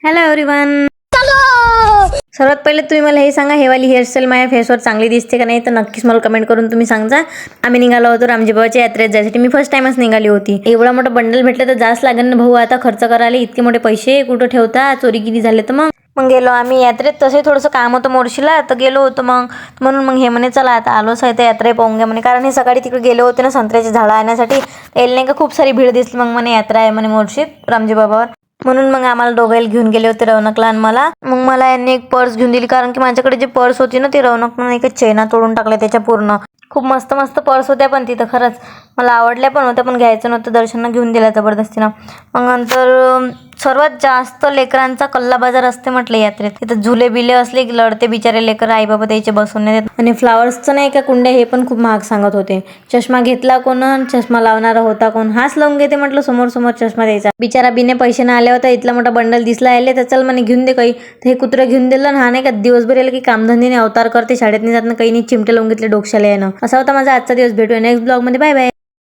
Hello everyone. सर्वात पहिले तुम्ही मला हे सांगा, हे वाली हेअरस्टाईल माझ्या फेसवर चांगली दिसते का नाही, तर नक्कीच मला कमेंट करून तुम्ही सांगा. आम्ही निघालो होतो रामजी बाबाच्या यात्रेत जायसाठी. मी फर्स्ट टाइमच निघाली होती. एवढा मोठा बंडल भेटलं तर जास्त लागेल ना भाऊ, आता खर्च करायला. इतके मोठे पैसे कुठं ठेवता, चोरी किती झाले तर मग गेलो आम्ही यात्रेत. तसे थोडंसं काम होतं मोर्शीला, तर गेलो होतो म्हणून हे म्हणे चला आता आलोच आहे तर यात्रा पाहून घ्या म्हणे. कारण हे सकाळी तिकडे गेले होते ना संत्र्याची झाडं आणण्यासाठी, यायला नाही का खूप सारी भीड दिसली. मग म्हणे यात्रा आहे म्हणे मोर्शीत रामजी बाबावर, म्हणून मग आम्हाला दोघांना घेऊन गेले होते रौनकला आणि मला. मग मला यांनी एक पर्स घेऊन दिली, कारण की माझ्याकडे जे पर्स होती ना ती रौनकनं नाही का चैना तोडून टाकल्या त्याच्या पूर्ण. खूप मस्त मस्त पर्स होत्या पण तिथं, खरंच मला आवडल्या पण होत्या, पण घ्यायचं नव्हतं. दर्शननं घेऊन दिल्या जबरदस्तीनं. मग नंतर सर्वात जास्त लेकरांचा कल्ला बाजार असते म्हटलं यात्रेत. तिथं झुले बिले असले की लढते बिचारे लेकर, आई बाबा त्याचे बसून नाही देत. आणि फ्लावर्सचं नाही का कुंड्या, हे पण खूप महाग सांगत होते. चष्मा घेतला कोण, चष्मा लावणारा होता कोण, हाच लावून घेते म्हटलं समोर चष्मा द्यायचा. बिचारा बिने पैसे ना आल्या होता. इथला मोठा बंडल दिसला यायले तर चल म्हणे घेऊन दे काही. तर हे कुत्रं घेऊन दिलं ना, हा नाही का दिवसभर यायला की कामधंदीने अवतार करते, शाळेत नाही जात ना काही नाही, चिमटे लावून घेतले डोक्याला यानं. असा होता माझा आजचा दिवस. भेटूया नेक्स्ट ब्लॉग मध्ये. Bye bye.